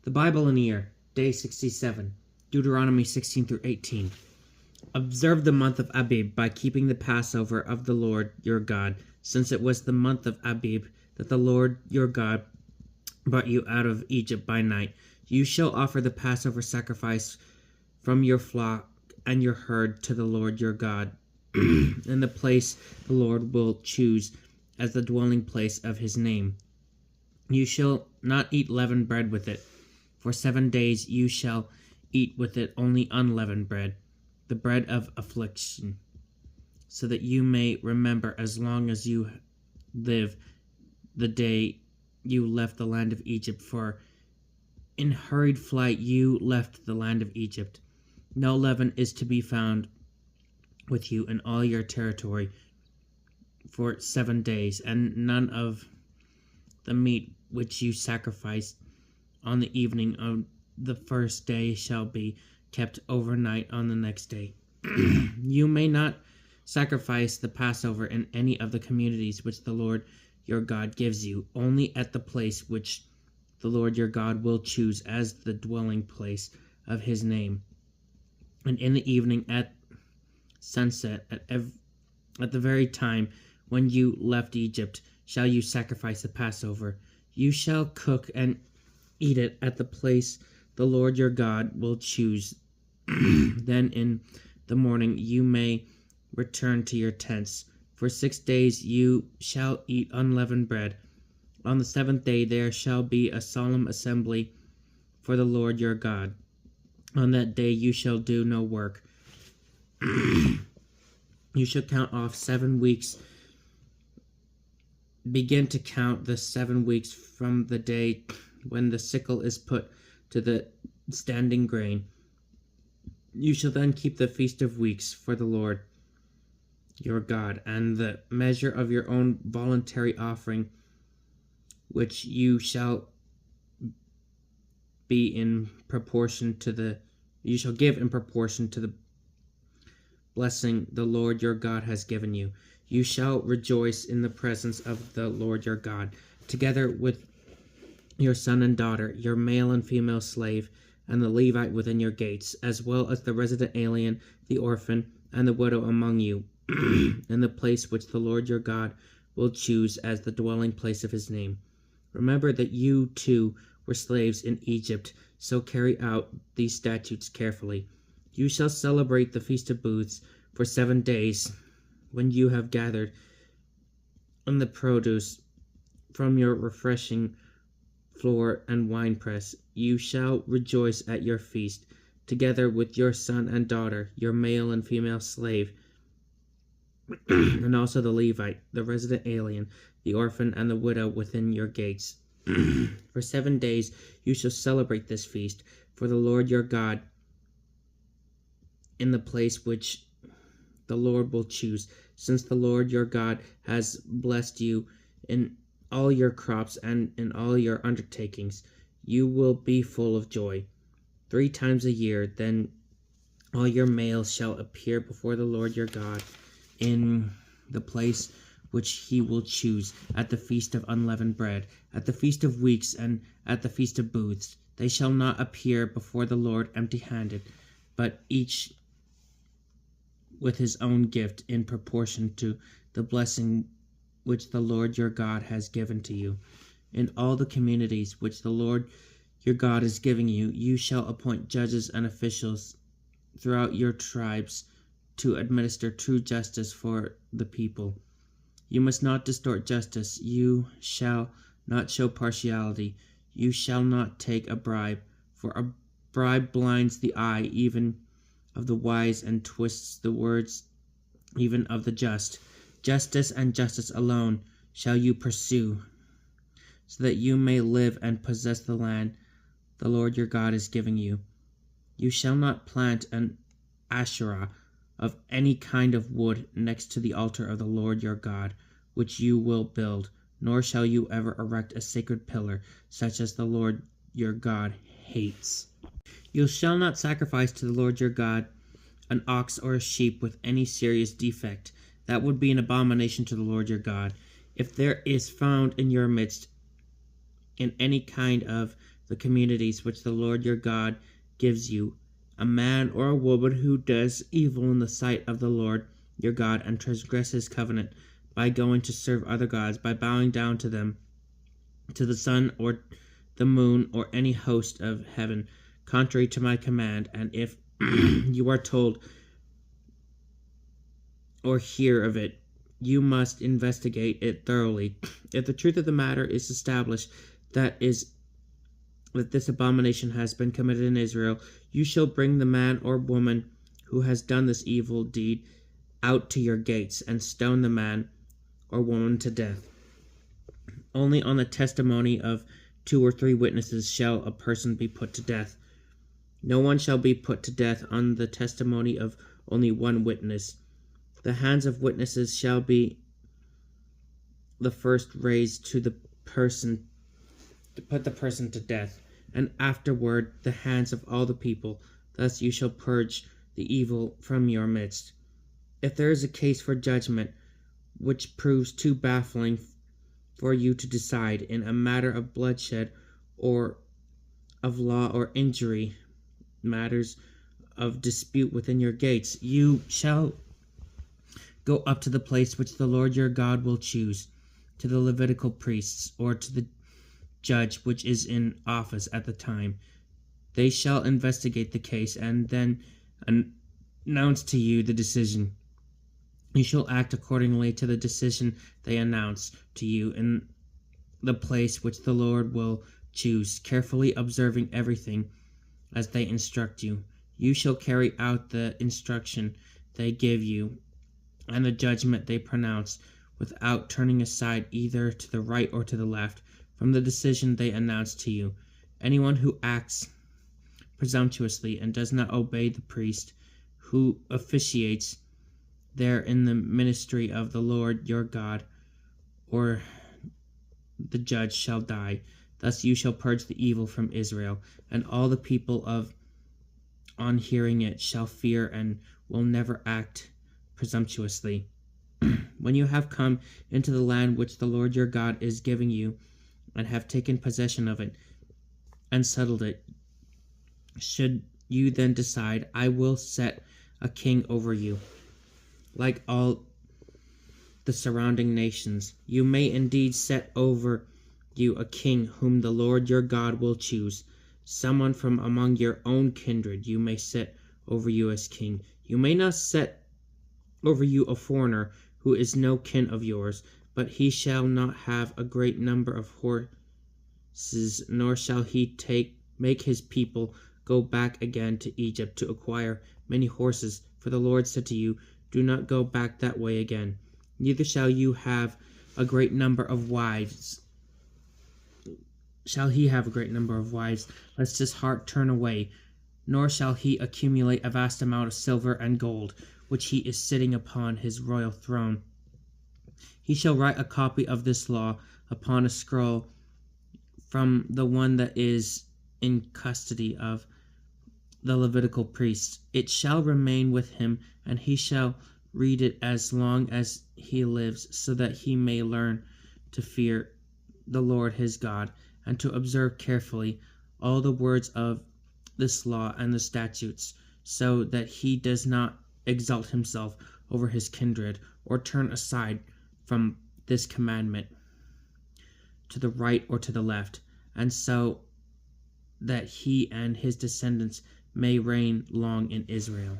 The Bible in a Year, Day 67, Deuteronomy 16 through 18. Observe the month of Abib by keeping the Passover of the Lord your God, since it was the month of Abib that the Lord your God brought you out of Egypt by night. You shall offer the Passover sacrifice from your flock and your herd to the Lord your God in the place the Lord will choose as the dwelling place of his name. You shall not eat leavened bread with it. For 7 days you shall eat with it only unleavened bread, the bread of affliction, so that you may remember as long as you live the day you left the land of Egypt, for in hurried flight you left the land of Egypt. No leaven is to be found with you in all your territory for 7 days, and none of the meat which you sacrificed on the evening of the first day shall be kept overnight on the next day. You may not sacrifice the Passover in any of the communities which the Lord your God gives you, only at the place which the Lord your God will choose as the dwelling place of his name. And in the evening at sunset, at the very time when you left Egypt, shall you sacrifice the Passover. You shall cook and eat it at the place the Lord your God will choose. Then in the morning you may return to your tents. For 6 days you shall eat unleavened bread. On the 7th day there shall be a solemn assembly for the Lord your God. On that day you shall do no work. You shall count off 7 weeks. Begin to count the 7 weeks from the day when the sickle is put to the standing grain. You shall then keep the Feast of Weeks for the Lord your God, and the measure of your own voluntary offering, which you shall be in proportion to the you shall give in proportion to the blessing the Lord your God has given you. You shall rejoice in the presence of the Lord your God, together with your son and daughter, your male and female slave, and the Levite within your gates, as well as the resident alien, the orphan, and the widow among you, in the place which the Lord your God will choose as the dwelling place of his name. Remember that you too were slaves in Egypt, so carry out these statutes carefully. You shall celebrate the Feast of Booths for 7 days, when you have gathered on the produce from your refreshing floor and winepress. You shall rejoice at your feast, together with your son and daughter, your male and female slave, and also the Levite, the resident alien, the orphan, and the widow within your gates. For 7 days you shall celebrate this feast for the Lord your God in the place which the Lord will choose, since the Lord your God has blessed you in all your crops and in all your undertakings. You will be full of joy. 3 times a year, then all your males shall appear before the Lord your God in the place which he will choose, at the Feast of Unleavened Bread, at the Feast of Weeks, and at the Feast of Booths. They shall not appear before the Lord empty-handed, but each with his own gift in proportion to the blessing which the Lord your God has given to you. In all the communities which the Lord your God is giving you, you shall appoint judges and officials throughout your tribes to administer true justice for the people. You must not distort justice. You shall not show partiality. You shall not take a bribe, for a bribe blinds the eye even of the wise and twists the words even of the just. Justice and justice alone shall you pursue, so that you may live and possess the land the Lord your God is giving you. You shall not plant an Asherah of any kind of wood next to the altar of the Lord your God, which you will build, nor shall you ever erect a sacred pillar, such as the Lord your God hates. You shall not sacrifice to the Lord your God an ox or a sheep with any serious defect. That would be an abomination to the Lord your God. If there is found in your midst in any kind of the communities which the Lord your God gives you, a man or a woman who does evil in the sight of the Lord your God and transgresses his covenant by going to serve other gods, by bowing down to them, to the sun or the moon or any host of heaven, contrary to my command, and if you are told or hear of it, you must investigate it thoroughly. If the truth of the matter is established, that this abomination has been committed in Israel, you shall bring the man or woman who has done this evil deed out to your gates and stone the man or woman to death. Only on the testimony of 2 or 3 witnesses shall a person be put to death. No one shall be put to death on the testimony of only 1 witness. The hands of witnesses shall be the first raised to the person to put the person to death, and afterward the hands of all the people. Thus you shall purge the evil from your midst. If there is a case for judgment which proves too baffling for you to decide in a matter of bloodshed or of law or injury, matters of dispute within your gates, you shall go up to the place which the Lord your God will choose, to the Levitical priests, or to the judge which is in office at the time. They shall investigate the case and then announce to you the decision. You shall act accordingly to the decision they announce to you in the place which the Lord will choose, carefully observing everything as they instruct you. You shall carry out the instruction they give you and the judgment they pronounce, without turning aside either to the right or to the left from the decision they announce to you. Anyone who acts presumptuously and does not obey the priest who officiates there in the ministry of the Lord your God, or the judge, shall die. Thus you shall purge the evil from Israel, and all the people on hearing it shall fear and will never act presumptuously. When you have come into the land which the Lord your God is giving you, and have taken possession of it, and settled it, should you then decide, I will set a king over you, like all the surrounding nations. You may indeed set over you a king whom the Lord your God will choose. Someone from among your own kindred you may set over you as king. You may not set over you a foreigner who is no kin of yours, but he shall not have a great number of horses, nor shall he make his people go back again to Egypt to acquire many horses. For the Lord said to you, do not go back that way again. Neither shall you have a great number of wives. Shall he have a great number of wives, lest his heart turn away, nor shall he accumulate a vast amount of silver and gold, which he is sitting upon his royal throne. He shall write a copy of this law upon a scroll from the one that is in custody of the Levitical priests. It shall remain with him, and he shall read it as long as he lives, so that he may learn to fear the Lord his God, and to observe carefully all the words of this law and the statutes, so that he does not exalt himself over his kindred, or turn aside from this commandment to the right or to the left, and so that he and his descendants may reign long in Israel.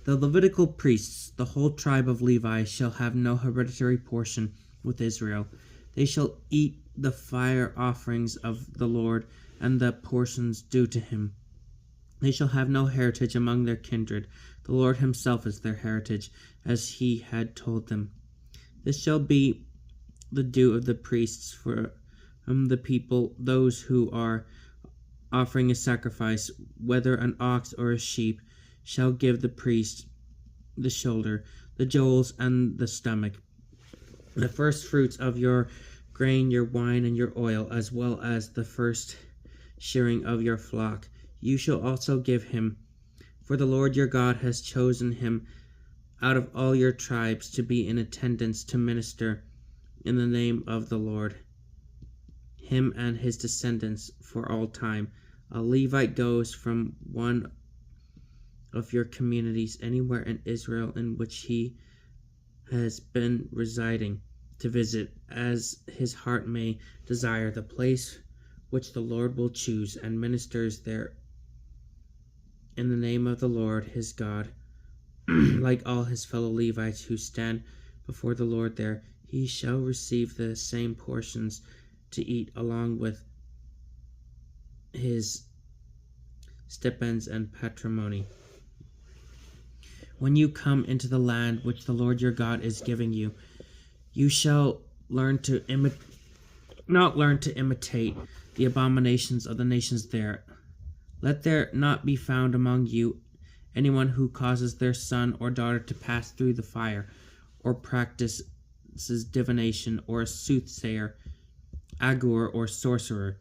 The Levitical priests, the whole tribe of Levi, shall have no hereditary portion with Israel. They shall eat the fire offerings of the Lord and the portions due to him. They shall have no heritage among their kindred. The Lord himself is their heritage, as he had told them. This shall be the due of the priests for the people, those who are offering a sacrifice, whether an ox or a sheep, shall give the priest the shoulder, the jowls, and the stomach, the first fruits of your grain, your wine, and your oil, as well as the first shearing of your flock. You shall also give him, for the Lord your God has chosen him out of all your tribes to be in attendance to minister in the name of the Lord him and his descendants for all time. A Levite goes from one of your communities anywhere in Israel in which he has been residing to visit, as his heart may desire, the place which the Lord will choose, and ministers there in the name of the Lord his God. Like all his fellow Levites who stand before the Lord there, he shall receive the same portions to eat along with his stipends and patrimony. When you come into the land which the Lord your God is giving you, you shall not learn to imitate the abominations of the nations there. Let there not be found among you anyone who causes their son or daughter to pass through the fire, or practices divination, or a soothsayer, augur, or sorcerer,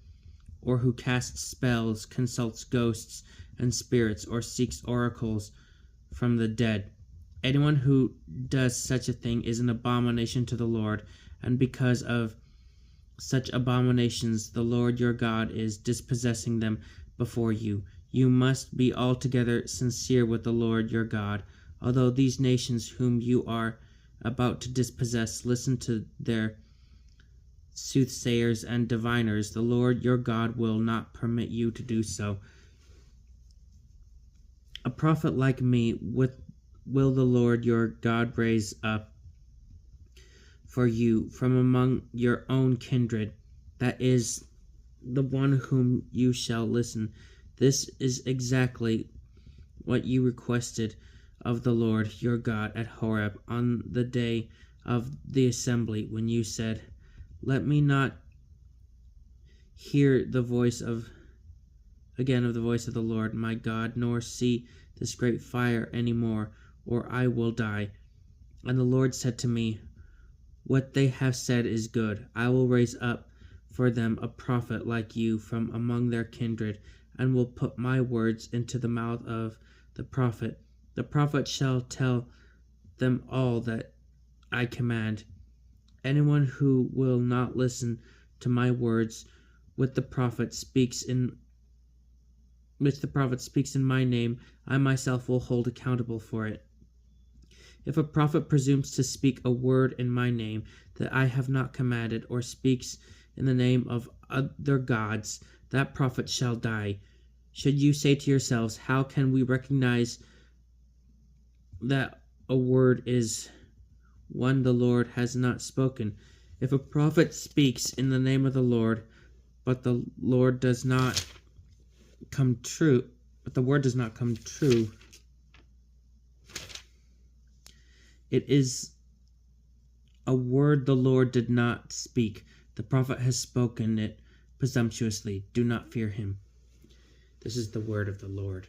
or who casts spells, consults ghosts and spirits, or seeks oracles from the dead. Anyone who does such a thing is an abomination to the Lord, and because of such abominations the Lord your God is dispossessing them before you. You must be altogether sincere with the Lord your God. Although these nations whom you are about to dispossess listen to their soothsayers and diviners, the Lord your God will not permit you to do so. A prophet like me will the Lord your God raise up for you from among your own kindred, that is the one whom you shall listen. This is exactly what you requested of the Lord your God at Horeb on the day of the assembly, when you said, "Let me not hear the voice of the Lord my God, nor see this great fire any more, or I will die." And the Lord said to me, "What they have said is good. I will raise up for them a prophet like you from among their kindred, and will put my words into the mouth of the prophet. The prophet shall tell them all that I command. Anyone who will not listen to my words, which the prophet speaks in my name, I myself will hold accountable for it. If a prophet presumes to speak a word in my name that I have not commanded, or speaks in the name of other gods, that prophet shall die. Should you say to yourselves, 'How can we recognize that a word is one the Lord has not spoken?' If a prophet speaks in the name of the Lord, but the word does not come true, it is a word the Lord did not speak. The prophet has spoken it presumptuously. Do not fear him." This is the word of the Lord.